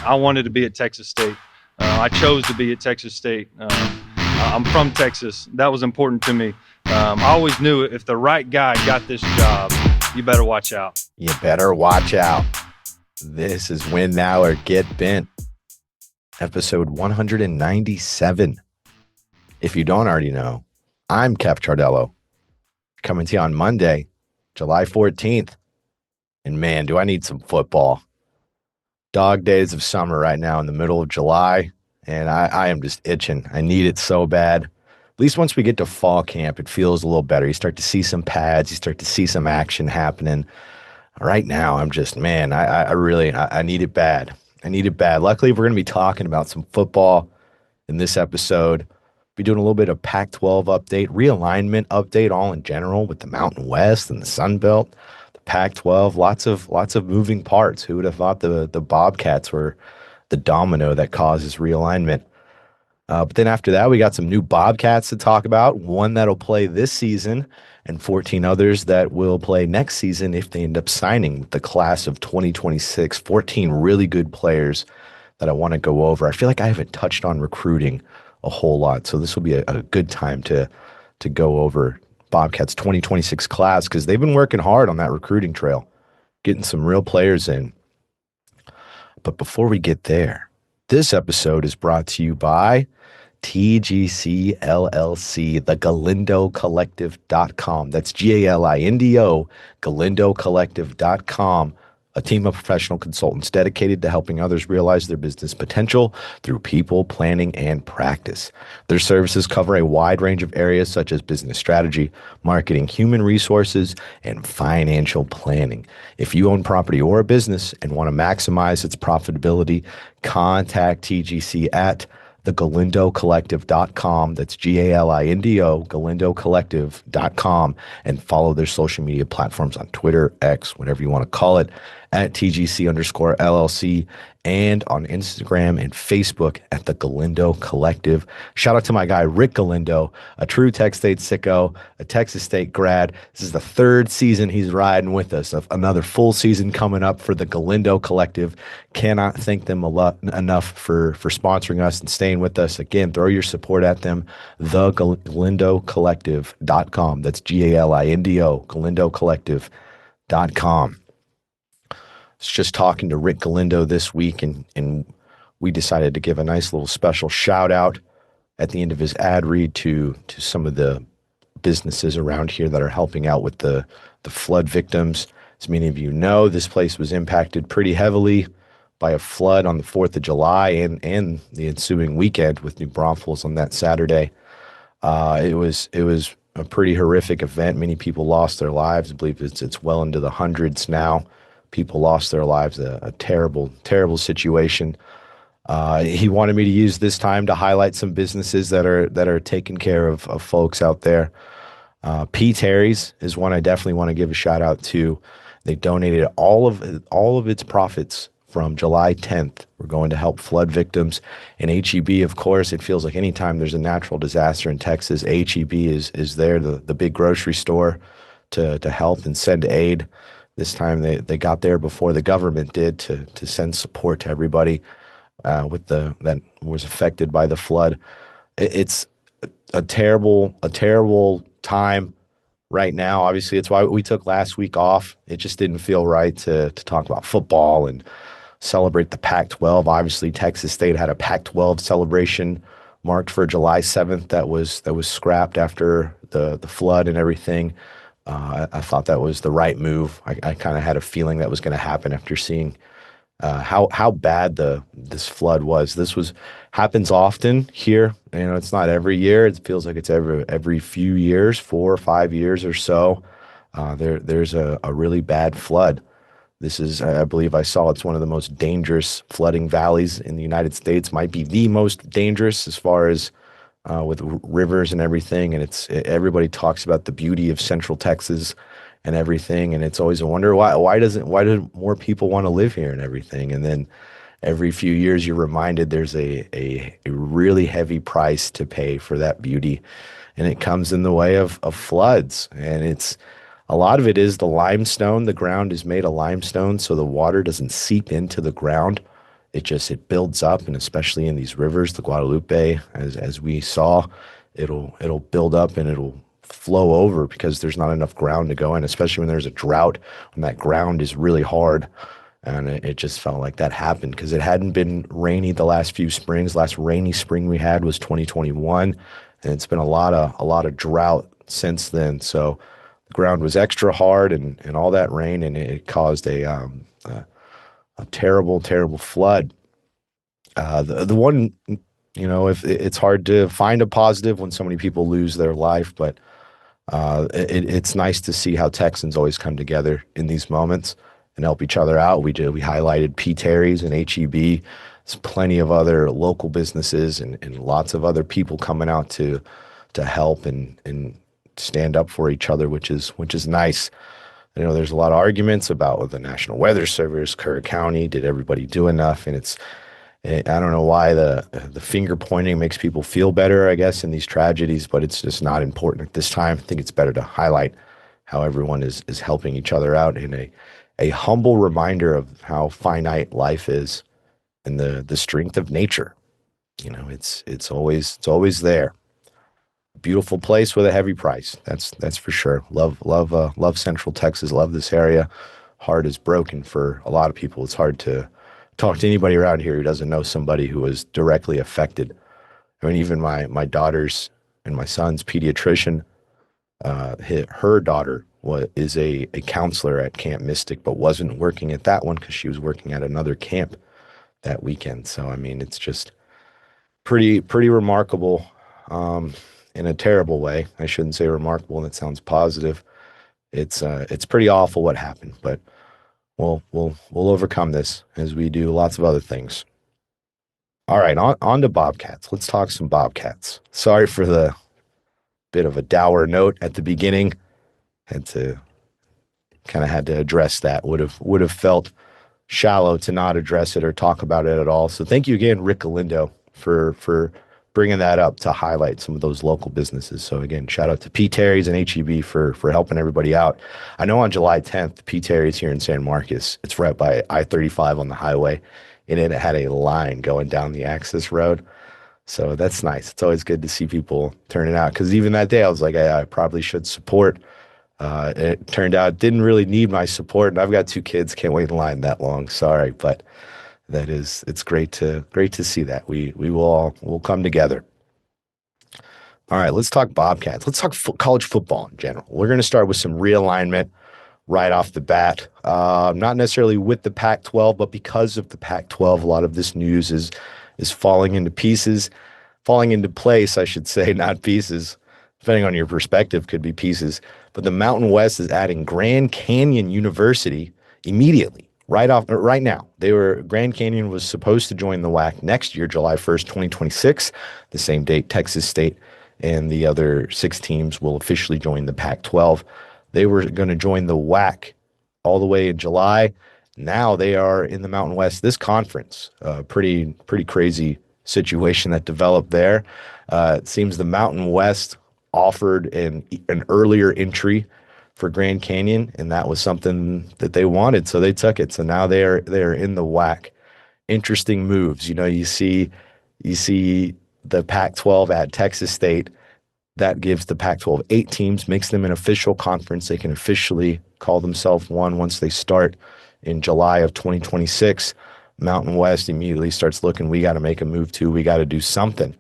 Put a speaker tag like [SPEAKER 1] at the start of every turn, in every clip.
[SPEAKER 1] I wanted to be at Texas State. I chose to be at Texas State. I'm from Texas. That was important to me. I always knew if the right guy got this job, you better watch out.
[SPEAKER 2] You better watch out. This is Win Now or Get Bent, episode 197. If you don't already know, I'm Kev Chardello, coming to you on Monday, July 14th. And man, do I need some football. Dog days of summer right now in the middle of July, and I am just itching. I need it so bad. At least once we get to fall camp, it feels a little better. You start to see some pads. You start to see some action happening. Right now, I'm just, man, I really need it bad. I need it bad. Luckily, we're going to be talking about some football in this episode. Be doing a little bit of Pac-12 update, realignment update, all in general with the Mountain West and the Sun Belt. Pac-12, lots of moving parts. Who would have thought the Bobcats were the domino that causes realignment? But then after that, we got some new Bobcats to talk about. One that'll play this season and 14 others that will play next season if they end up signing with the class of 2026. 14 really good players that I want to go over. I feel like I haven't touched on recruiting a whole lot, so this will be a good time to go over Bobcats 2026 class because they've been working hard on that recruiting trail, getting some real players in. But before we get there, this episode is brought to you by TGC LLC, the GalindoCollective.com. That's GALINDO, GalindoCollective.com. A team of professional consultants dedicated to helping others realize their business potential through people, planning, and practice. Their services cover a wide range of areas such as business strategy, marketing, human resources, and financial planning. If you own property or a business and want to maximize its profitability, contact TGC at thegalindocollective.com. That's GALINDO, GalindoCollective.com, and follow their social media platforms on Twitter, X, whatever you want to call it, at TGC_LLC, and on Instagram and Facebook at the Galindo Collective. Shout out to my guy, Rick Galindo, a true Texas State sicko, a Texas State grad. This is the third season he's riding with us. Another full season coming up for the Galindo Collective. Cannot thank them enough for sponsoring us and staying with us. Again, throw your support at them. TheGalindoCollective.com. That's GALINDO, GalindoCollective.com. I was just talking to Rick Galindo this week, and we decided to give a nice little special shout out at the end of his ad read to some of the businesses around here that are helping out with the flood victims. As many of you know, this place was impacted pretty heavily by a flood on the 4th of July and the ensuing weekend with New Braunfels on that Saturday. It was a pretty horrific event. Many people lost their lives. I believe it's well into the hundreds now. People lost their lives, a terrible, terrible situation. He wanted me to use this time to highlight some businesses that are taking care of folks out there. P. Terry's is one I definitely want to give a shout out to. They donated all of its profits from July 10th. We're going to help flood victims. And HEB, of course, it feels like anytime there's a natural disaster in Texas, HEB is there, the big grocery store, to help and send aid. This time they got there before the government did to send support to everybody that was affected by the flood. It's a terrible time right now. Obviously, it's why we took last week off. It just didn't feel right to talk about football and celebrate the Pac-12. Obviously, Texas State had a Pac-12 celebration marked for July 7th that was scrapped after the flood and everything. I thought that was the right move. I kind of had a feeling that was going to happen after seeing how bad this flood was. Happens often here. You know, it's not every year. It feels like it's every few years, 4 or 5 years or so. There's a really bad flood. This is, I believe I saw, it's one of the most dangerous flooding valleys in the United States. Might be the most dangerous as far as with rivers and everything, and everybody talks about the beauty of Central Texas and everything, and it's always a wonder why do more people want to live here and everything. And then every few years you're reminded there's a really heavy price to pay for that beauty, and it comes in the way of floods. And a lot of it is the limestone. The ground is made of limestone, so the water doesn't seep into the ground. it builds up, and especially in these rivers, the Guadalupe, as we saw, it'll build up and it'll flow over because there's not enough ground to go in, especially when there's a drought, when that ground is really hard. And it just felt like that happened because it hadn't been rainy the last few springs. Last rainy spring we had was 2021, and it's been a lot of drought since then. So the ground was extra hard and all that rain, and it caused a terrible, terrible flood. The one, if it's hard to find a positive when so many people lose their life, but it's nice to see how Texans always come together in these moments and help each other out. We highlighted P. Terry's and HEB. There's plenty of other local businesses and lots of other people coming out to help and stand up for each other, which is nice. There's a lot of arguments about the National Weather Service, Kerr County, did everybody do enough? And I don't know why the finger pointing makes people feel better, I guess, in these tragedies, but it's just not important at this time. I think it's better to highlight how everyone is helping each other out in a humble reminder of how finite life is and the strength of nature. It's always there. Beautiful place with a heavy price. That's for sure. Love Central Texas. Love this area. Heart is broken for a lot of people. It's hard to talk to anybody around here who doesn't know somebody who was directly affected. I mean, even my daughter's and my son's pediatrician, her daughter is a counselor at Camp Mystic, but wasn't working at that one because she was working at another camp that weekend. So, I mean, it's just pretty remarkable in a terrible way. I shouldn't say remarkable, and it sounds positive. It's pretty awful what happened, but we'll overcome this as we do lots of other things. All right, on to Bobcats. Let's talk some Bobcats. Sorry for the bit of a dour note at the beginning. Had to address that. Would have felt shallow to not address it or talk about it at all. So thank you again, Rick Galindo, for bringing that up to highlight some of those local businesses. So again, shout out to P. Terry's and HEB for helping everybody out. I know on July 10th, P. Terry's here in San Marcos, it's right by I-35 on the highway, and it had a line going down the access road. So that's nice. It's always good to see people turning out, because even that day I was like, I probably should support. It turned out it didn't really need my support, and I've got 2 kids, can't wait in line that long. Sorry, but it's great to see that we'll come together. All right, let's talk Bobcats. Let's talk college football in general. We're going to start with some realignment right off the bat. Not necessarily with the Pac-12, but because of the Pac-12, a lot of this news is falling into place, I should say, not pieces. Depending on your perspective, could be pieces. But the Mountain West is adding Grand Canyon University immediately, right now. Grand Canyon was supposed to join the WAC next year, July 1st, 2026, the same date Texas State and the other 6 teams will officially join the Pac-12. They were going to join the WAC all the way in July. Now they are in the Mountain West. This conference, pretty crazy situation that developed there. It seems the Mountain West offered an earlier entry for Grand Canyon, and that was something that they wanted, so they took it. So now they're in the WAC. Interesting moves. You see the Pac-12 at Texas State. That gives the Pac-12 8 teams, makes them an official conference. They can officially call themselves one once they start in July of 2026. Mountain West immediately starts looking, we got to make a move too. We got to do something.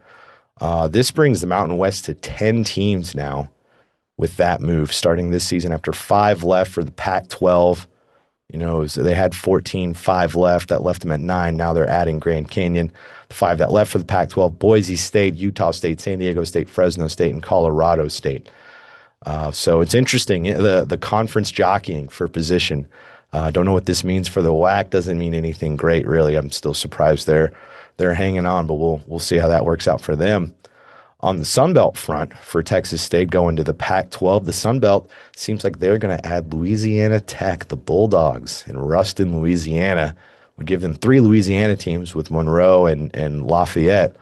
[SPEAKER 2] This brings the Mountain West to 10 teams now with that move starting this season after 5 left for the Pac-12. They had 14, 5 left. That left them at 9. Now they're adding Grand Canyon. The 5 that left for the Pac-12, Boise State, Utah State, San Diego State, Fresno State, and Colorado State. So it's interesting, the conference jockeying for position. Don't know what this means for the WAC. Doesn't mean anything great, really. I'm still surprised they're hanging on, but we'll see how that works out for them. On the Sun Belt front, for Texas State going to the Pac-12, the Sun Belt seems like they're going to add Louisiana Tech, the Bulldogs in Ruston, Louisiana. Would give them 3 Louisiana teams with Monroe and Lafayette.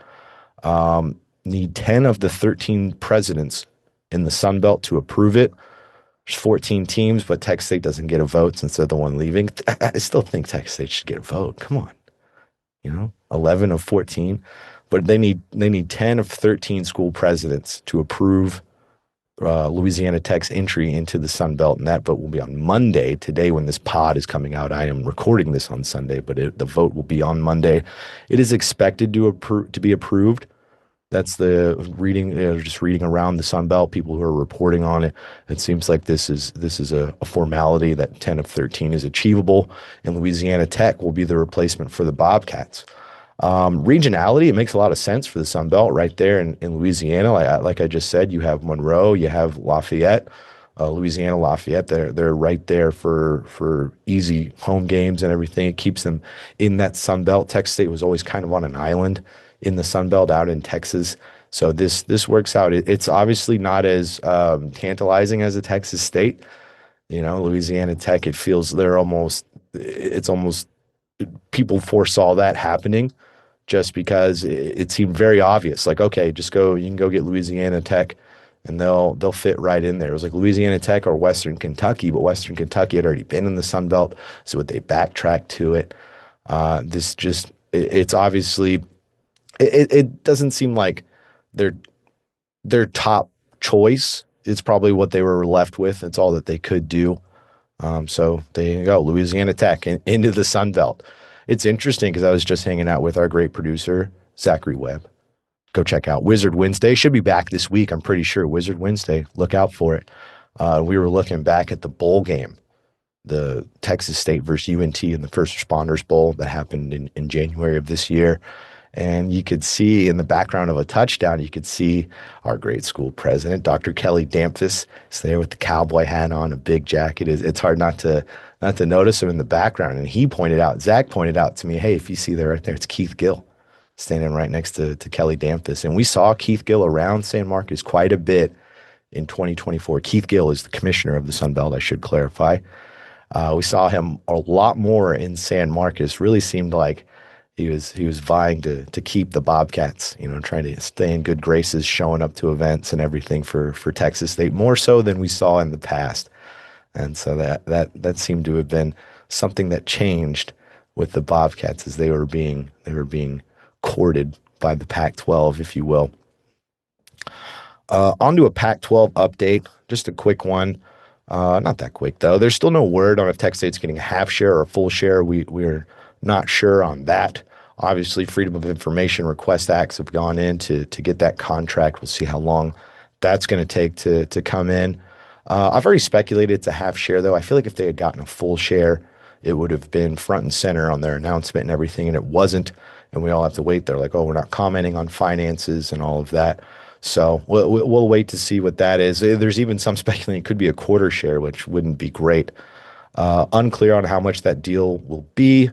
[SPEAKER 2] Need 10 of the 13 presidents in the Sun Belt to approve it. There's 14 teams, but Texas State doesn't get a vote since they're the one leaving. I still think Texas State should get a vote. Come on. 11 of 14, but they need 10 of 13 school presidents to approve Louisiana Tech's entry into the Sun Belt, and that vote will be on Monday. Today, when this pod is coming out, I am recording this on Sunday, but the vote will be on Monday. It is expected to be approved. That's the reading, just reading around the Sun Belt, people who are reporting on it. It seems like this is a formality that 10 of 13 is achievable, and Louisiana Tech will be the replacement for the Bobcats. Regionality, it makes a lot of sense for the Sun Belt right there in Louisiana. Like I just said, you have Monroe, you have Lafayette, Louisiana Lafayette. They're right there for easy home games and everything. It keeps them in that Sun Belt. Texas State was always kind of on an island in the Sun Belt out in Texas. So this works out. It's obviously not as tantalizing as a Texas State. Louisiana Tech, it feels it's almost people foresaw that happening just because it seemed very obvious. Like, okay, you can go get Louisiana Tech and they'll fit right in there. It was like Louisiana Tech or Western Kentucky, but Western Kentucky had already been in the Sun Belt. So would they backtrack to it? It's obviously, it doesn't seem like their top choice. It's probably what they were left with. It's all that they could do. So there you go, Louisiana Tech into the Sun Belt. It's interesting because I was just hanging out with our great producer, Zachary Webb. Go check out Wizard Wednesday. Should be back this week, I'm pretty sure. Wizard Wednesday, look out for it. We were looking back at the bowl game, the Texas State versus UNT in the First Responders Bowl that happened in January of this year. And you could see in the background of a touchdown, you could see our great school president, Dr. Kelly Dampus, is there with the cowboy hat on, a big jacket. It's hard not to notice him in the background. And Zach pointed out to me, hey, if you see there right there, it's Keith Gill standing right next to Kelly Dampus. And we saw Keith Gill around San Marcos quite a bit in 2024. Keith Gill is the commissioner of the Sun Belt, I should clarify. We saw him a lot more in San Marcos. Really seemed like he was vying to keep the Bobcats, trying to stay in good graces, showing up to events and everything for Texas State, more so than we saw in the past. And so that seemed to have been something that changed with the Bobcats as they were being courted by the Pac-12, if you will. Onto a Pac-12 update, just a quick one. Not that quick though. There's still no word on if Texas State's getting a half share or a full share. We're not sure on that. Obviously, Freedom of Information request acts have gone in to get that contract. We'll see how long that's going to take to come in. I've already speculated it's a half share, though. I feel like if they had gotten a full share, it would have been front and center on their announcement and everything, and it wasn't. And we all have to wait. They're like, oh, we're not commenting on finances and all of that. So we'll wait to see what that is. There's even some speculating it could be a quarter share, which wouldn't be great. Unclear on how much that deal will be.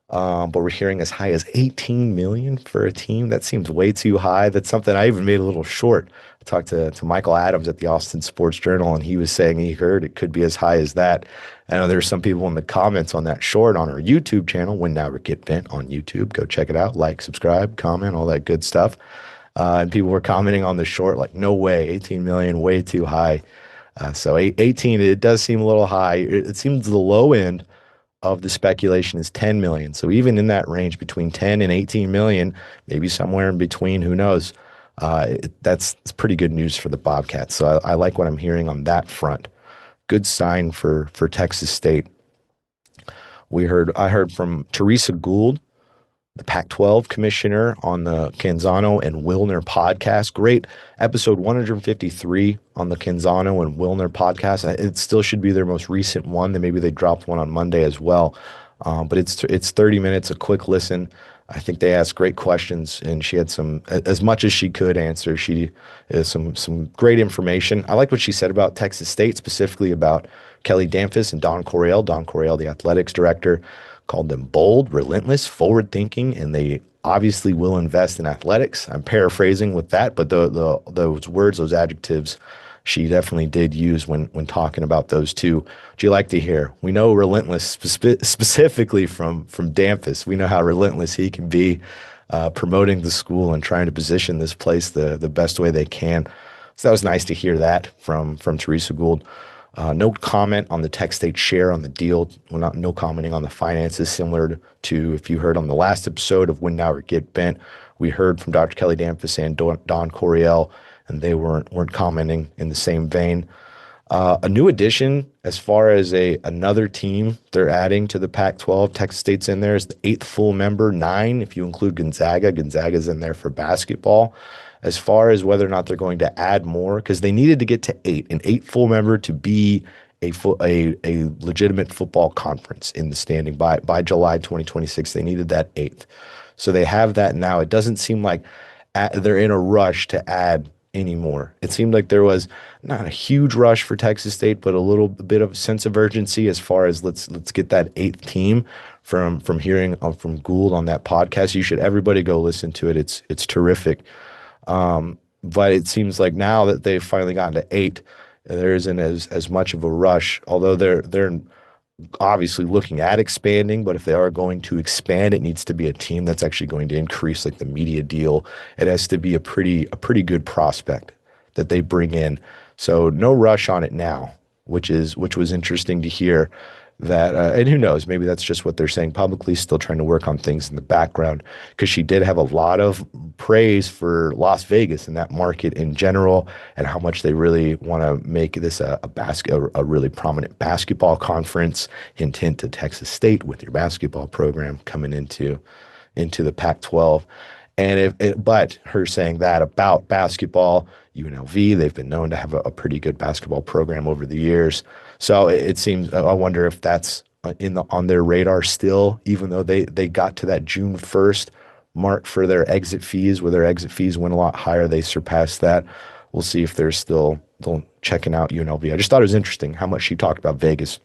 [SPEAKER 2] But we're hearing as high as $18 million for a team. That seems way too high. That's something I even made a little short. I talked to Michael Adams at the Austin Sports Journal, and he was saying he heard it could be as high as that. I know there's some people in the comments on that short on our YouTube channel, When Now or Get Bent on YouTube. Go check it out. Like, subscribe, comment, all that good stuff. And people were commenting on the short like, no way, 18 million, way too high. So 18, it does seem a little high. It seems the low end of the speculation is 10 million. So even in that range between 10 and 18 million, maybe somewhere in between, who knows? That's pretty good news for the Bobcats. So I like what I'm hearing on that front. Good sign for Texas State. I heard from Teresa Gould, the Pac-12 commissioner, on the Canzano and Wilner podcast. Great episode 153 on the Canzano and Wilner podcast. It still should be their most recent one. Then maybe they dropped one on Monday as well. But it's 30 minutes, a quick listen. I think they asked great questions, and she had as much as she could answer. She has some great information. I like what she said about Texas State, specifically about Kelly Dampus and Don Coryell. Don Coryell, the athletics director, called them bold, relentless, forward-thinking, and they obviously will invest in athletics. I'm paraphrasing with that, but those words, those adjectives, she definitely did use when talking about those two. Do you like to hear? We know relentless specifically from Dampus. We know how relentless he can be promoting the school and trying to position this place the best way they can. So that was nice to hear that from Teresa Gould. No comment on the Tech State share on the deal. No commenting on the finances, similar to if you heard on the last episode of Win Now or Get Bent. We heard from Dr. Kelly Danfus and Don Coryell, and they weren't commenting in the same vein. A new addition as far as another team they're adding to the Pac-12. Texas State's in there is the 8th full member, 9 if you include Gonzaga. Gonzaga's in there for basketball. As far as whether or not they're going to add more, because they needed to get to 8, an 8 full member to be a legitimate football conference in the standing by July 2026. They needed that 8th. So they have that now. It doesn't seem like they're in a rush to add anymore. It seemed like there was not a huge rush for Texas State, but a little bit of a sense of urgency as far as let's get that 8th team. From hearing from Gould on that podcast, everybody go listen to it. It's terrific. But it seems like now that they've finally gotten to 8, there isn't as much of a rush. Although they're obviously looking at expanding, but if they are going to expand, it needs to be a team that's actually going to increase like the media deal. It has to be a pretty good prospect that they bring in. So no rush on it now, which was interesting to hear. That and who knows, maybe that's just what they're saying publicly, still trying to work on things in the background, because she did have a lot of praise for Las Vegas and that market in general, and how much they really want to make this a really prominent basketball conference. Hint to Texas State with your basketball program coming into the Pac-12. But her saying that about basketball, UNLV, they've been known to have a pretty good basketball program over the years. So it seems, I wonder if that's on their radar still, even though they got to that June 1st mark for their exit fees, where their exit fees went a lot higher. They surpassed that. We'll see if they're still checking out UNLV. I just thought it was interesting how much she talked about Vegas.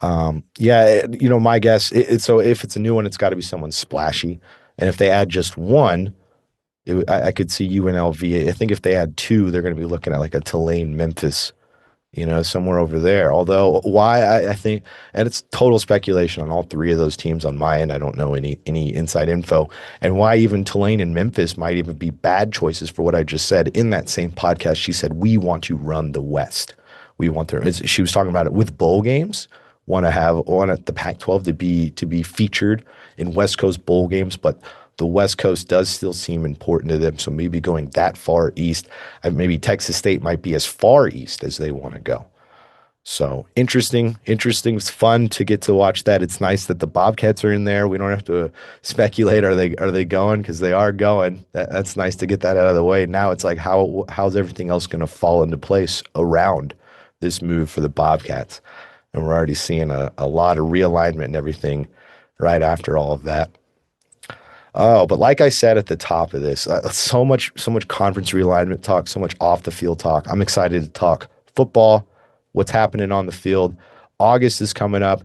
[SPEAKER 2] My guess, so if it's a new one, it's got to be someone splashy. And if they add just one, I could see UNLV. I think if they add 2, they're going to be looking at like a Tulane, Memphis, somewhere over there. Although why I think, and it's total speculation on all 3 of those teams on my end. I don't know any inside info, and why even Tulane and Memphis might even be bad choices for what I just said. In that same podcast, she said, we want to run the West. We want she was talking about it with bowl games. Want the Pac-12 to be featured in West Coast bowl games, but the West Coast does still seem important to them. So maybe going that far east, maybe Texas State might be as far east as they want to go. So interesting. It's fun to get to watch that. It's nice that the Bobcats are in there. We don't have to speculate. Are they going? Because they are going. That's nice to get that out of the way. Now it's like, how's everything else going to fall into place around this move for the Bobcats? And we're already seeing a lot of realignment and everything right after all of that. Oh, but like I said at the top of this, so much conference realignment talk, so much off the field talk. I'm excited to talk football, what's happening on the field. August is coming up.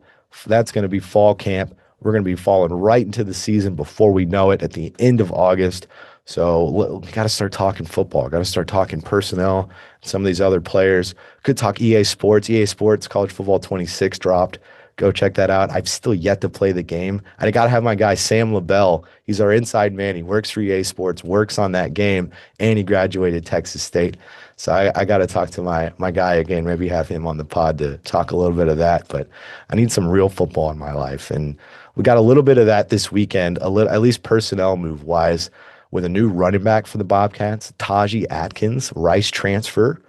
[SPEAKER 2] That's going to be fall camp. We're going to be falling right into the season before we know it at the end of August. So we got to start talking football. Got to start talking personnel. Some of these other players. Could talk EA Sports. EA Sports College Football 26 dropped. Go check that out. I've still yet to play the game. I got to have my guy Sam LaBelle. He's our inside man. He works for EA Sports, works on that game, and he graduated Texas State. So I got to talk to my guy again, maybe have him on the pod to talk a little bit of that. But I need some real football in my life. And we got a little bit of that this weekend, at least personnel move-wise, with a new running back for the Bobcats, Tajee Atkins, Rice transfer.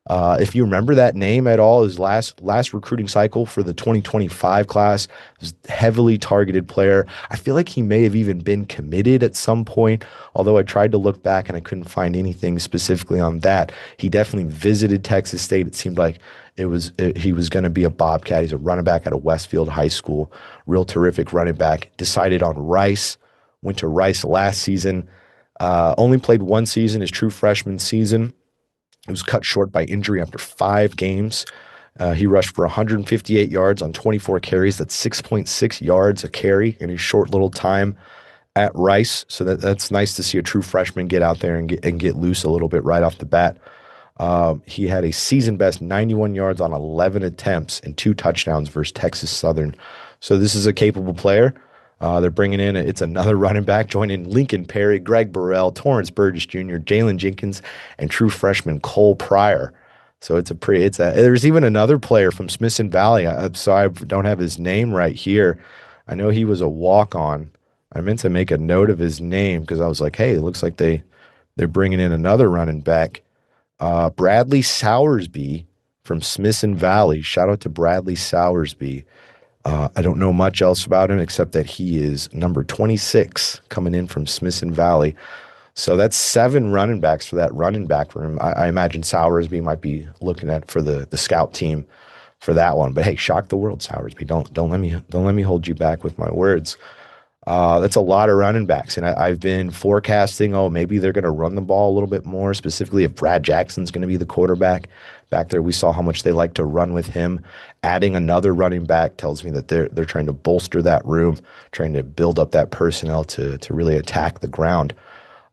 [SPEAKER 2] If you remember that name at all, his last recruiting cycle for the 2025 class, was a heavily targeted player. I feel like he may have even been committed at some point, although I tried to look back and I couldn't find anything specifically on that. He definitely visited Texas State. It seemed like he was going to be a Bobcat. He's a running back out of Westfield High School, real terrific running back. Decided on Rice, went to Rice last season, only played one season, his true freshman season. It was cut short by injury after 5 games. He rushed for 158 yards on 24 carries. That's 6.6 yards a carry in his short little time at Rice. So that's nice to see a true freshman get out there and get loose a little bit right off the bat. He had a season-best 91 yards on 11 attempts and 2 touchdowns versus Texas Southern. So this is a capable player. They're bringing in, it's another running back, joining Lincoln Perry, Greg Burrell, Torrance Burgess Jr., Jalen Jenkins, and true freshman Cole Pryor. So there's even another player from Smithson Valley. So I don't have his name right here. I know he was a walk-on. I meant to make a note of his name because I was like, hey, it looks like they're bringing in another running back. Bradley Sowersby from Smithson Valley. Shout out to Bradley Sowersby. I don't know much else about him except that he is number 26 coming in from Smithson Valley. So that's 7 running backs for that running back room. I imagine Sowersby might be looking at for the scout team for that one. But hey, shock the world, Sowersby. Don't let me hold you back with my words. That's a lot of running backs, and I've been forecasting. Oh, maybe they're going to run the ball a little bit more, specifically if Brad Jackson's going to be the quarterback back there. We saw how much they like to run with him. Adding another running back tells me that they're trying to bolster that room, trying to build up that personnel to really attack the ground.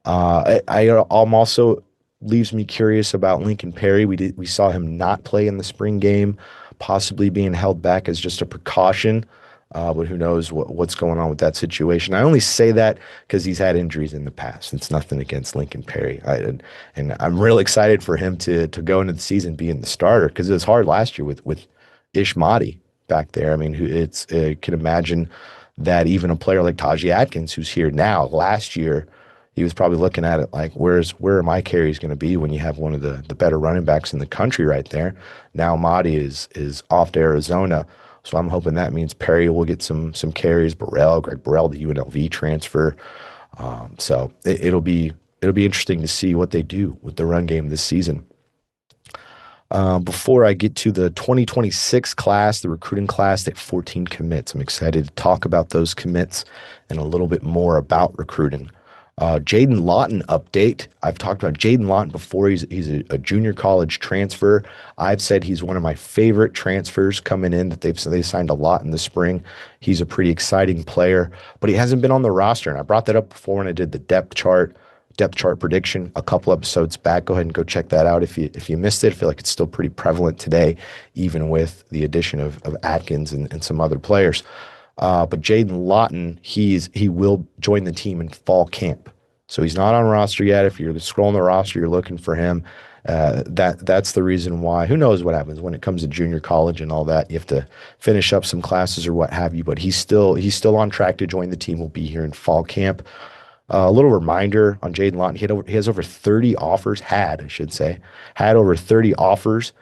[SPEAKER 2] I'm also leaves me curious about Lincoln Perry. We saw him not play in the spring game, possibly being held back as just a precaution. But who knows what's going on with that situation. I only say that because he's had injuries in the past. It's nothing against Lincoln Perry. And I'm real excited for him to go into the season being the starter because it was hard last year with Ish Madi back there. I mean, can imagine that even a player like Tajee Atkins, who's here now, last year, he was probably looking at it like, where are my carries going to be when you have one of the better running backs in the country right there? Now Madi is off to Arizona. So I'm hoping that means Perry will get some carries. Greg Burrell, the UNLV transfer. So it'll be interesting to see what they do with the run game this season. Before I get to the 2026 class, the recruiting class, they have 14 commits. I'm excited to talk about those commits and a little bit more about recruiting. Jaden Lawton update. I've talked about Jaden Lawton before. He's a junior college transfer. I've said he's one of my favorite transfers coming in that they signed a lot in the spring. He's a pretty exciting player, but he hasn't been on the roster. And I brought that up before when I did the depth chart prediction a couple episodes back. Go ahead and go check that out if you missed it. I feel like it's still pretty prevalent today, even with the addition of Atkins and some other players. But Jaden Lawton, he will join the team in fall camp. So he's not on roster yet. If you're scrolling the roster, you're looking for him. That's the reason why. Who knows what happens when it comes to junior college and all that? You have to finish up some classes or what have you. But he's still on track to join the team. Will be here in fall camp. A little reminder on Jaden Lawton. He has over 30 offers. Had over 30 offers.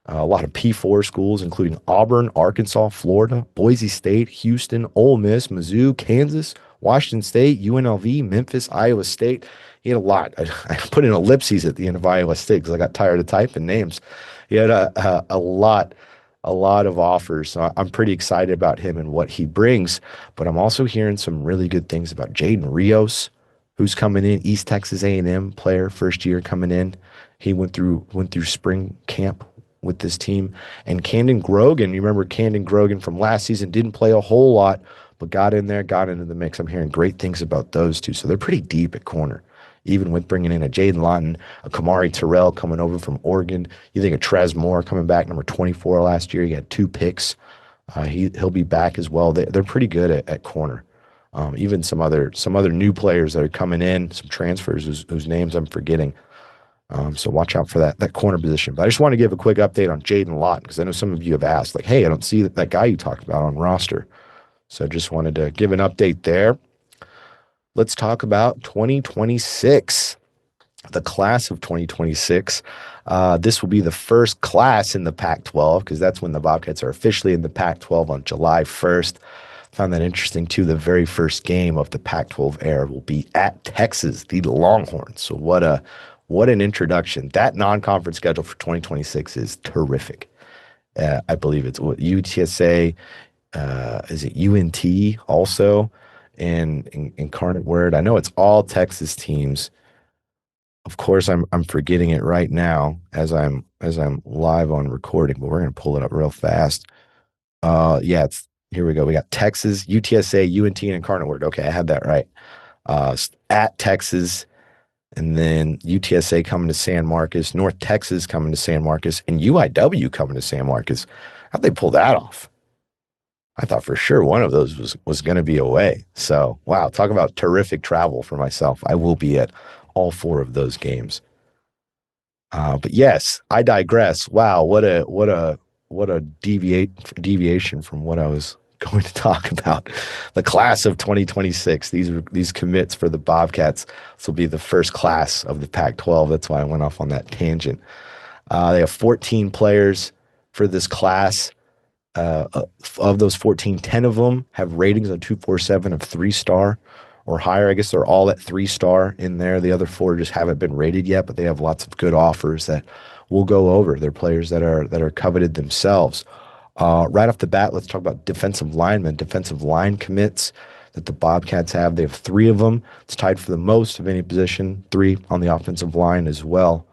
[SPEAKER 2] A lot of P4 schools, including Auburn, Arkansas, Florida, Boise State, Houston, Ole Miss, Mizzou, Kansas, Washington State, UNLV, Memphis, Iowa State. He had a lot. I put in ellipses at the end of Iowa State because I got tired of typing names. He had a lot of offers. So I'm pretty excited about him and what he brings. But I'm also hearing some really good things about Jaden Rios, who's coming in, East Texas A&M player, first year coming in. He went through spring camp with this team. And Camden Grogan, you remember Camden Grogan from last season, didn't play a whole lot, but got into the mix. I'm hearing great things about those two. So they're pretty deep at corner, even with bringing in a Jaden Lawton, a Kamari Terrell coming over from Oregon. You think of Trez Moore coming back, number 24 last year. He had 2 picks. He'll be back as well. They're pretty good at corner. Even some other new players that are coming in, some transfers whose names I'm forgetting. So watch out for that corner position. But I just want to give a quick update on Jaden Lawton because I know some of you have asked, like, hey, I don't see that guy you talked about on roster. So I just wanted to give an update there. Let's talk about 2026, the class of 2026. This will be the first class in the Pac-12 because that's when the Bobcats are officially in the Pac-12 on July 1st. Found that interesting too. The very first game of the Pac-12 era will be at Texas, the Longhorns. So what an introduction. That non-conference schedule for 2026 is terrific. I believe it's what UTSA, is it UNT also, and Incarnate Word. I know it's all Texas teams. Of course, I'm forgetting it right now as I'm live on recording, but we're gonna pull it up real fast. Here we go. We got Texas, UTSA, UNT, and Incarnate Word. Okay, I had that right. At Texas. And then UTSA coming to San Marcos, North Texas coming to San Marcos, and UIW coming to San Marcos. How'd they pull that off? I thought for sure one of those was going to be away. So, wow, talk about terrific travel for myself. I will be at all 4 of those games. But yes, I digress. Wow, what a deviation from what I was going to talk about. The class of 2026. These commits for the Bobcats. This will be the first class of the Pac-12. That's why I went off on that tangent. They have 14 players for this class. Of those 14, 10 of them have ratings on 247 of 3-star or higher. I guess they're all at 3-star in there. The other 4 just haven't been rated yet, but they have lots of good offers that we'll go over. They're players that are coveted themselves. Right off the bat, let's talk about defensive linemen, defensive line commits that the Bobcats have. They have 3 of them. It's tied for the most of any position, 3 on the offensive line as well.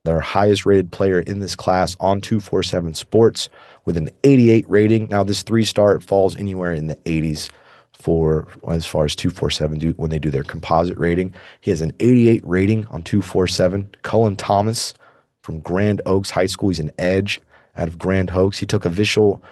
[SPEAKER 2] Their highest rated player in this class on 247 Sports with an 88 rating. Now, this 3-star, it falls anywhere in the 80s for as far as 247 when they do their composite rating. He has an 88 rating on 247. Cullen Thomas from Grand Oaks High School. He's an edge out of Grand Oaks. He took official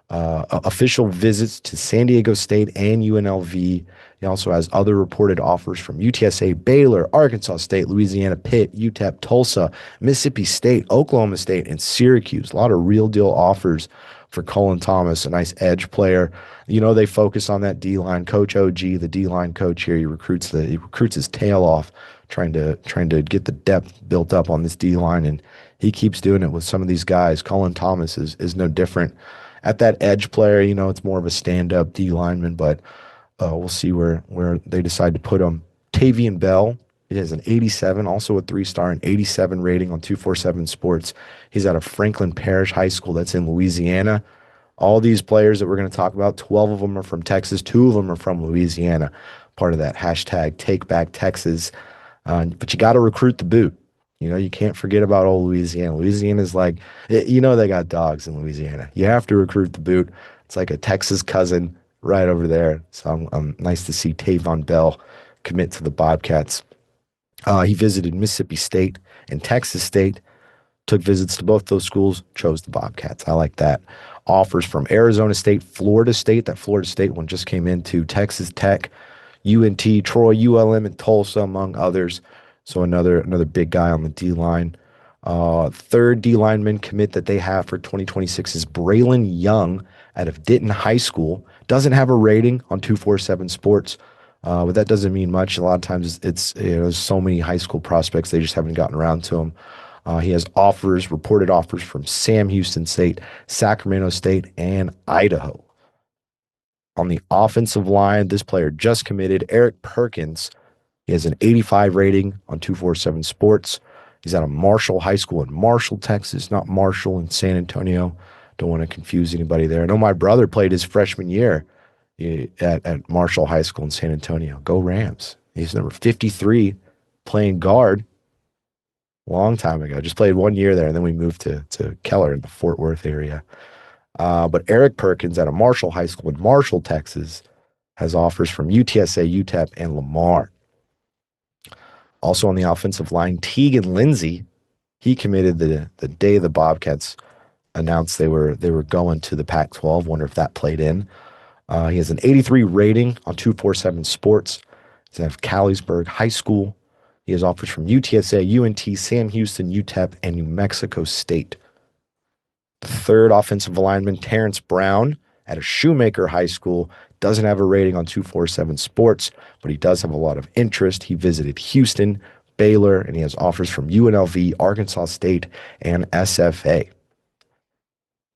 [SPEAKER 2] visits to San Diego State and UNLV. He also has other reported offers from UTSA, Baylor, Arkansas State, Louisiana, Pitt, UTEP, Tulsa, Mississippi State, Oklahoma State, and Syracuse. A lot of real deal offers for Cullen Thomas, a nice edge player. You know, they focus on that D-line. Coach OG, the D-line coach here, he recruits his tail off, trying to get the depth built up on this D-line, and he keeps doing it with some of these guys. Cullen Thomas is no different. At that edge player, you know, it's more of a stand-up D lineman, but we'll see where they decide to put him. Tavian Bell, he has an 87, also a 3-star, an 87 rating on 247 Sports. He's out of Franklin Parish High School. That's in Louisiana. All these players that we're going to talk about, 12 of them are from Texas. 2 of them are from Louisiana, part of that hashtag Take Back Texas. But you got to recruit the boot. You know, you can't forget about old Louisiana. Louisiana's like, you know, they got dogs in Louisiana. You have to recruit the boot. It's like a Texas cousin right over there. So I'm nice to see Tavon Bell commit to the Bobcats. He visited Mississippi State and Texas State, took visits to both those schools, chose the Bobcats. I like that. Offers from Arizona State, Florida State. That Florida State one just came into Texas Tech, UNT, Troy, ULM, and Tulsa, among others. So another big guy on the D-line. Third D-lineman commit that they have for 2026 is Braylon Young out of Denton High School. Doesn't have a rating on 247 Sports, but that doesn't mean much. A lot of times it's there's so many high school prospects, they just haven't gotten around to him. He has reported offers from Sam Houston State, Sacramento State, and Idaho. On the offensive line, this player just committed, Eric Perkins. He has an 85 rating on 247 Sports. He's out of Marshall High School in Marshall, Texas, not Marshall in San Antonio. Don't want to confuse anybody there. I know my brother played his freshman year at Marshall High School in San Antonio. Go Rams. He's number 53, playing guard. Long time ago. Just played 1 year there, and then we moved to Keller in the Fort Worth area. But Eric Perkins out of Marshall High School in Marshall, Texas, has offers from UTSA, UTEP, and Lamar. Also on the offensive line, Tegan Lindsay, he committed the day the Bobcats announced they were going to the Pac-12. Wonder if that played in. He has an 83 rating on 247 Sports. He's out of Calliesburg High School. He has offers from UTSA, UNT, Sam Houston, UTEP, and New Mexico State. The third offensive lineman, Terrence Brown, at a Shoemaker High School, doesn't have a rating on 247 Sports, but he does have a lot of interest. He visited Houston, Baylor, and he has offers from UNLV, Arkansas State, and SFA.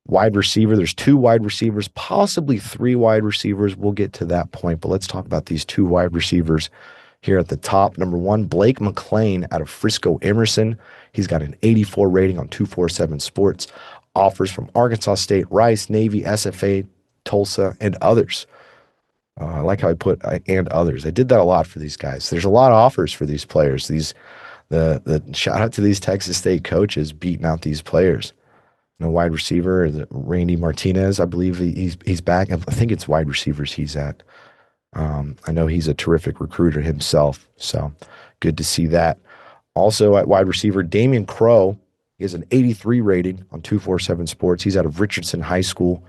[SPEAKER 2] Wide receiver, there's 2 wide receivers, possibly 3 wide receivers. We'll get to that point, but let's talk about these 2 wide receivers here at the top. Number 1, Blake McLean out of Frisco Emerson. He's got an 84 rating on 247 Sports. Offers from Arkansas State, Rice, Navy, SFA, Tulsa, and others. I like how I put and others. I did that a lot for these guys. There's a lot of offers for these players. The shout out to these Texas State coaches beating out these players. Wide receiver, Randy Martinez, I believe he's back. I think it's wide receivers he's at. I know he's a terrific recruiter himself, so good to see that. Also at wide receiver, Damian Crow. He has an 83 rating on 247 Sports. He's out of Richardson High School.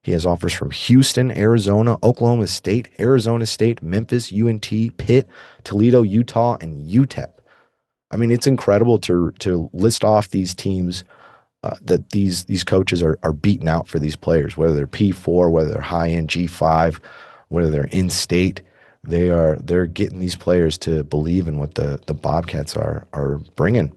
[SPEAKER 2] He has offers from Houston, Arizona, Oklahoma State, Arizona State, Memphis, UNT, Pitt, Toledo, Utah, and UTEP. I mean, it's incredible to list off these teams that these coaches are beating out for these players, whether they're P4, whether they're high end G5, whether they're in state. They're getting these players to believe in what the Bobcats are bringing.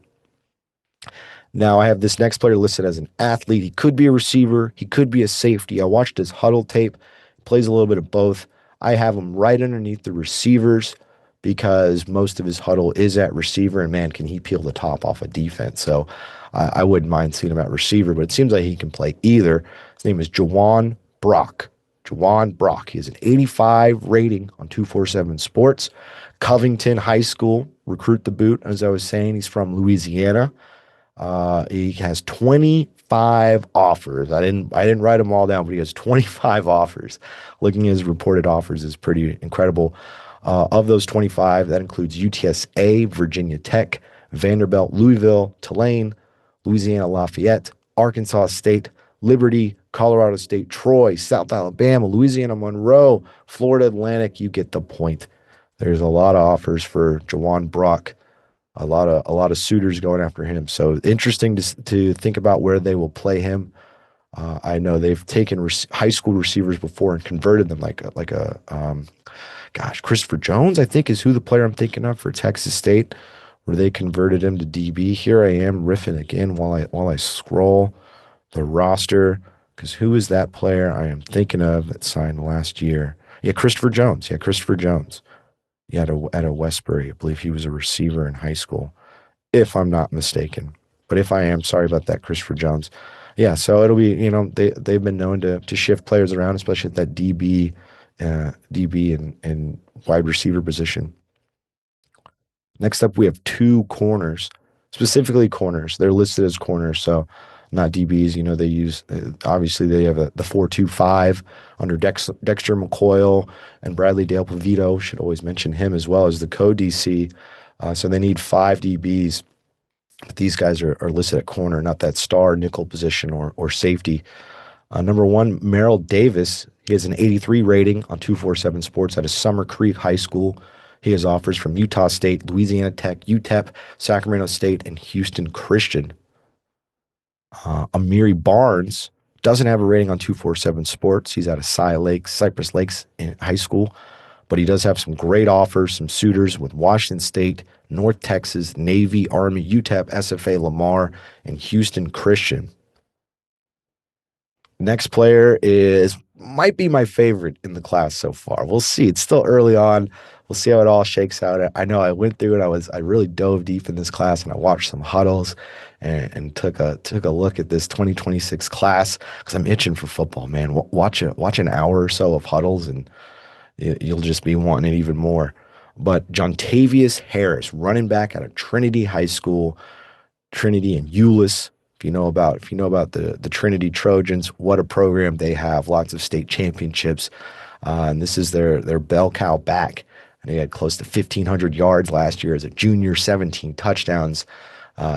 [SPEAKER 2] Now I have this next player listed as an athlete. He could be a receiver. He could be a safety. I watched his huddle tape. He plays a little bit of both. I have him right underneath the receivers because most of his huddle is at receiver, and man, can he peel the top off of defense. So I wouldn't mind seeing him at receiver, but it seems like he can play either. His name is Jawan Brock. Jawan Brock. He has an 85 rating on 247 Sports. Covington High School, recruit the boot, as I was saying. He's from Louisiana. He has 25 offers. I didn't write them all down, but he has 25 offers. Looking at his reported offers is pretty incredible. Of those 25, that includes UTSA, Virginia Tech, Vanderbilt, Louisville, Tulane, Louisiana Lafayette, Arkansas State, Liberty, Colorado State, Troy, South Alabama, Louisiana Monroe, Florida Atlantic. You get the point. There's a lot of offers for Jawan Brock. A lot of suitors going after him. So interesting to think about where they will play him. I know they've taken high school receivers before and converted them gosh, Christopher Jones, I think, is who the player I'm thinking of for Texas State, where they converted him to DB. Here I am riffing again while I scroll the roster, because who is that player I am thinking of that signed last year? Yeah, Christopher Jones. Yeah, at a Westbury. I believe he was a receiver in high school, if I'm not mistaken. But if I am, sorry about that, Christopher Jones. Yeah, so it'll be, they've been known to shift players around, especially at that DB and wide receiver position. Next up, we have two corners, specifically corners. They're listed as corners, so not DBs. They use, obviously, they have the 4-2-5 under Dexter McCoyle and Bradley Dale Pavito. Should always mention him as well as the co-DC. So they need 5 DBs. But these guys are listed at corner, not that star nickel position or safety. Number 1, Mel Davis. He has an 83 rating on 247 Sports out of Summer Creek High School. He has offers from Utah State, Louisiana Tech, UTEP, Sacramento State, and Houston Christian. Amiri Barnes doesn't have a rating on 247 Sports. He's out of Cypress Lakes in high school, but he does have some great offers, some suitors with Washington State, North Texas, Navy, Army, UTEP, SFA, Lamar, and Houston Christian. Next player might be my favorite in the class so far. We'll see. It's still early on. We'll see how it all shakes out. I know I went through and I really dove deep in this class, and I watched some huddles and took a look at this 2026 class because I'm itching for football, man. Watch an hour or so of huddles, and you'll just be wanting it even more. But Jontavius Harris, running back out of Trinity High School, Trinity and Euless. If you know about the Trinity Trojans, what a program they have! Lots of state championships, and this is their bell cow back. And he had close to 1,500 yards last year as a junior, 17 touchdowns.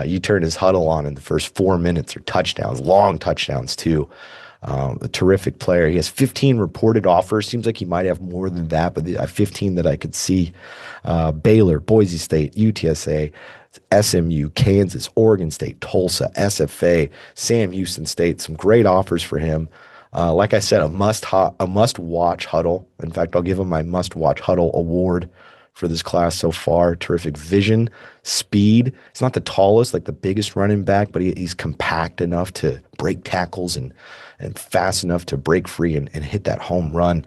[SPEAKER 2] You turn his huddle on in the first 4 minutes are touchdowns, long touchdowns too. A terrific player. He has 15 reported offers. Seems like he might have more than that, but 15 that I could see. Baylor, Boise State, UTSA, SMU, Kansas, Oregon State, Tulsa, SFA, Sam Houston State. Some great offers for him. Like I said, a must-watch huddle. In fact, I'll give him my must-watch huddle award for this class so far. Terrific vision, speed. He's not the tallest, like the biggest running back, but he's compact enough to break tackles and fast enough to break free and hit that home run.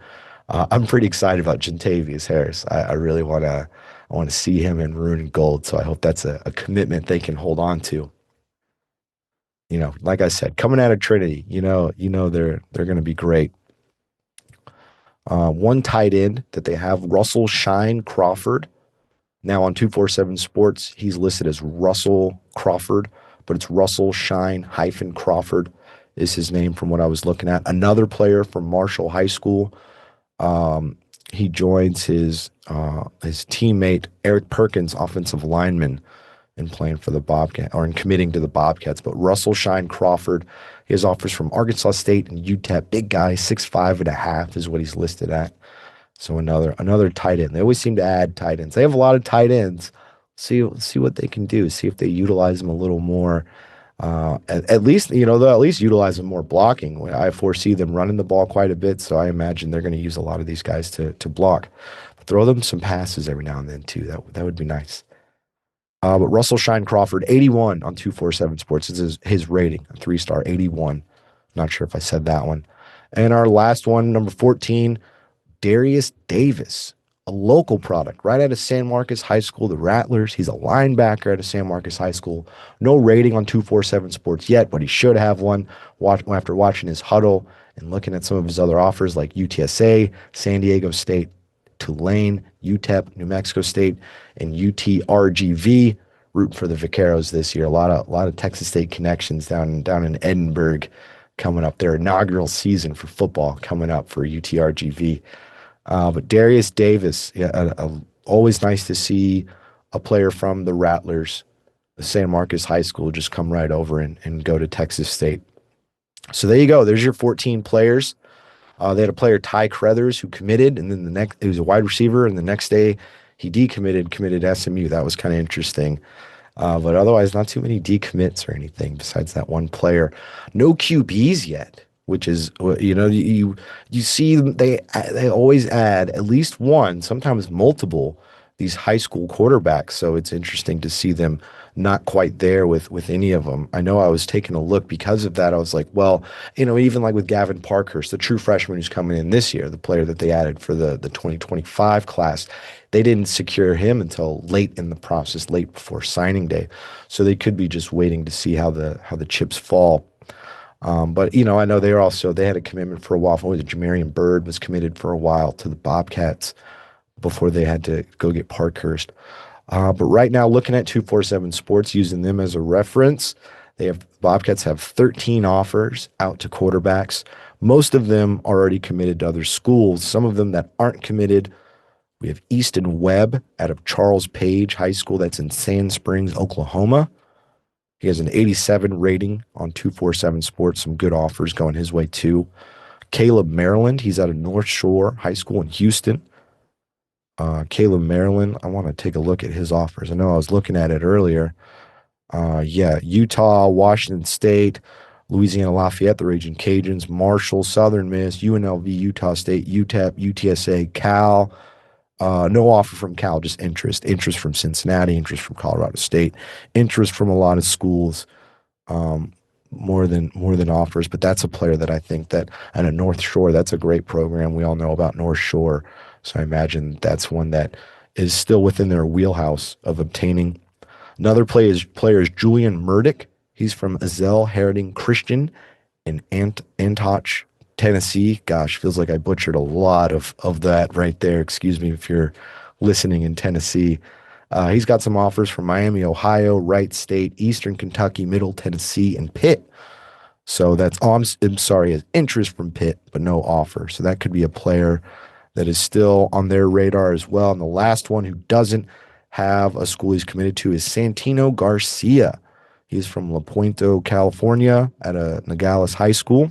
[SPEAKER 2] I'm pretty excited about Jontavius Harris. I really want to see him in maroon and gold, so I hope that's a commitment they can hold on to. Like I said, coming out of Trinity, they're going to be great. One tight end that they have, Russell Shine Crawford. Now on 247 Sports, he's listed as Russell Crawford, but it's Russell Shine - Crawford is his name from what I was looking at. Another player from Marshall High School. He joins his teammate Eric Perkins, offensive lineman, in playing for the Bobcats or in committing to the Bobcats. But Russell Shine Crawford, he has offers from Arkansas State and UTEP. Big guy, 6'5.5" is what he's listed at. So another tight end. They always seem to add tight ends. They have a lot of tight ends. See what they can do. See if they utilize them a little more. At least, they'll at least utilize them more blocking. I foresee them running the ball quite a bit, so I imagine they're going to use a lot of these guys to block. Throw them some passes every now and then too. That would be nice. But Russell Shine Crawford, 81 on 247 Sports is his rating, a 3-star, 81. Not sure if I said that one. And our last one, number 14, Darius Davis, a local product right out of San Marcos High School, the Rattlers. He's a linebacker out of San Marcos High School. No rating on 247 Sports yet, but he should have one after watching his huddle and looking at some of his other offers like UTSA, San Diego State, Tulane, UTEP, New Mexico State, and UTRGV. Rooting for the Vaqueros this year. A lot of Texas State connections down in Edinburgh coming up. Their inaugural season for football coming up for UTRGV. But Darius Davis, yeah, always nice to see a player from the Rattlers, the San Marcos High School, just come right over and go to Texas State. So there you go. There's your 14 players. They had a player, Ty Crothers, who committed, and then he was a wide receiver, and the next day he committed SMU. That was kind of interesting. But otherwise, not too many decommits or anything besides that one player. No QBs yet, which is, you see they always add at least one, sometimes multiple, these high school quarterbacks. So it's interesting to see them not quite there with any of them. I know I was taking a look because of that. I was like, well, even like with Gavin Parkhurst, the true freshman who's coming in this year, the player that they added for the 2025 class, they didn't secure him until late in the process, late before signing day. So they could be just waiting to see how the chips fall. But I know they had a commitment for a while. Was it Jamarian Byrd was committed for a while to the Bobcats before they had to go get Parkhurst. But right now, looking at 247 Sports, using them as a reference, Bobcats have 13 offers out to quarterbacks. Most of them are already committed to other schools. Some of them that aren't committed. We have Easton Webb out of Charles Page High School. That's in Sand Springs, Oklahoma. He has an 87 rating on 247 Sports. Some good offers going his way too. Caleb Maryland. He's out of North Shore High School in Houston. Caleb Maryland, I want to take a look at his offers. I know I was looking at it earlier. Utah, Washington State, Louisiana Lafayette, the Raging Cajuns, Marshall, Southern Miss, UNLV, Utah State, UTEP, UTSA, Cal. No offer from Cal, just interest. Interest from Cincinnati, interest from Colorado State, interest from a lot of schools. More than offers, but that's a player that I think that, and a North Shore, that's a great program. We all know about North Shore. So I imagine that's one that is still within their wheelhouse of obtaining. Another player is Julian Murdoch. He's from Azell Herding Christian in Antioch, Tennessee. Gosh, feels like I butchered a lot of that right there. Excuse me if you're listening in Tennessee. He's got some offers from Miami, Ohio, Wright State, Eastern Kentucky, Middle Tennessee, and Pitt. So that's, I'm sorry, has interest from Pitt, but no offer. So that could be a player that is still on their radar as well. And the last one who doesn't have a school he's committed to is Santino Garcia. He's from La Puente, California at a Nogales High School.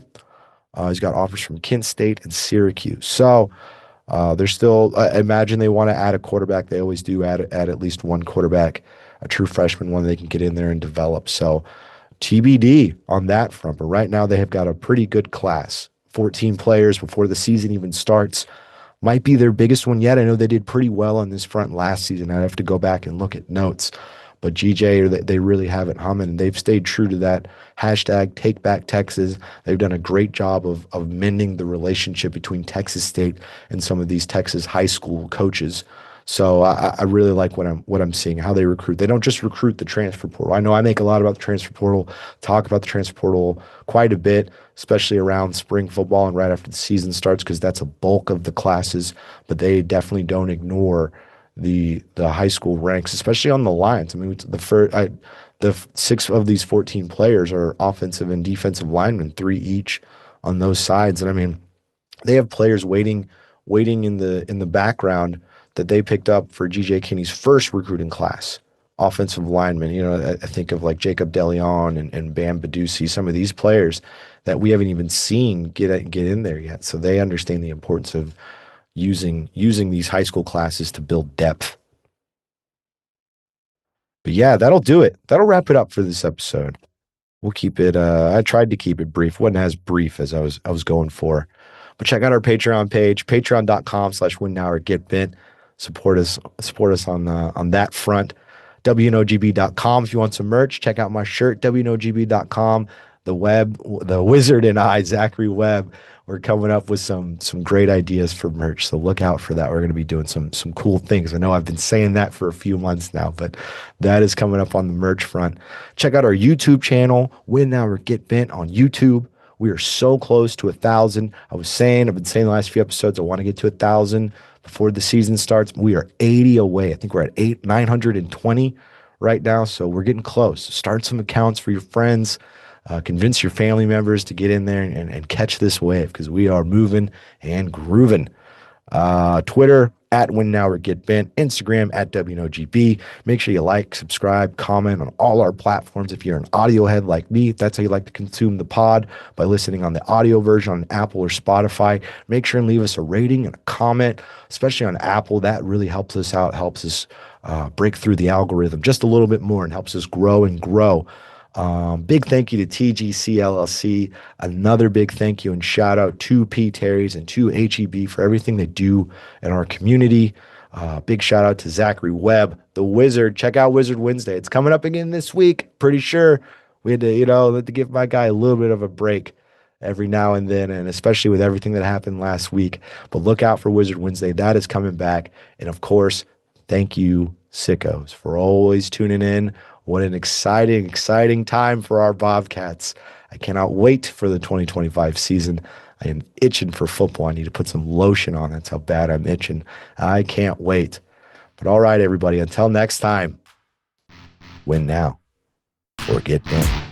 [SPEAKER 2] He's got offers from Kent State and Syracuse. So they're still, I imagine they want to add a quarterback. They always do add at least one quarterback, a true freshman, one they can get in there and develop. So TBD on that front. But right now they have got a pretty good class. 14 players before the season even starts. Might be their biggest one yet. I know they did pretty well on this front last season. I'd have to go back and look at notes. But GJ, they really have it humming, and they've stayed true to that hashtag Take Back Texas. They've done a great job of mending the relationship between Texas State and some of these Texas high school coaches. So I really like what I'm seeing, how they recruit. They don't just recruit the transfer portal. I know I make a lot about the transfer portal, talk about the transfer portal quite a bit, especially around spring football and right after the season starts, because that's a bulk of the classes. But they definitely don't ignore the high school ranks, especially on the lines. I mean, the 6 of these 14 players are offensive and defensive linemen, 3 each on those sides. And I mean, they have players waiting in the background that they picked up for GJ Kinney's first recruiting class, offensive linemen. You know, I think of like Jacob DeLeon and Bam Badusi, some of these players that we haven't even seen get in there yet. So they understand the importance of using these high school classes to build depth. But yeah, that'll do it. That'll wrap it up for this episode. We'll keep it. I tried to keep it brief. Wasn't as brief as I was going for. But check out our Patreon page, patreon.com/winnoworgetbent. Support us on that front. WNOGB.com if you want some merch. Check out my shirt, WNOGB.com. The wizard and I, Zachary Webb, we're coming up with some great ideas for merch. So look out for that. We're going to be doing some cool things. I know I've been saying that for a few months now, but that is coming up on the merch front. Check out our YouTube channel, Win Now or Get Bent on YouTube. We are so close to 1,000. I've been saying the last few episodes, I want to get to 1,000 before the season starts. We are 80 away. I think we're at 920 right now. So we're getting close. Start some accounts for your friends. Convince your family members to get in there and catch this wave, because we are moving and grooving. Twitter at Win Now or Get Bent, Instagram at WNOGB. Make sure you like, subscribe, comment on all our platforms. If you're an audio head like me, that's how you like to consume the pod, by listening on the audio version on Apple or Spotify. Make sure and leave us a rating and a comment, especially on Apple. That really helps us out, helps us break through the algorithm just a little bit more, and helps us grow and grow. Big thank you to TGC LLC. Another big thank you and shout out to P. Terry's and to HEB for everything they do in our community. Big shout out to Zachary Webb, the Wizard. Check out Wizard Wednesday. It's coming up again this week. Pretty sure we had to, give my guy a little bit of a break every now and then, and especially with everything that happened last week. But look out for Wizard Wednesday. That is coming back. And of course, thank you, sickos, for always tuning in. What an exciting time for our Bobcats. I cannot wait for the 2025 season. I am itching for football. I need to put some lotion on. That's how bad I'm itching. I can't wait. But all right, everybody, until next time, win now or get bent.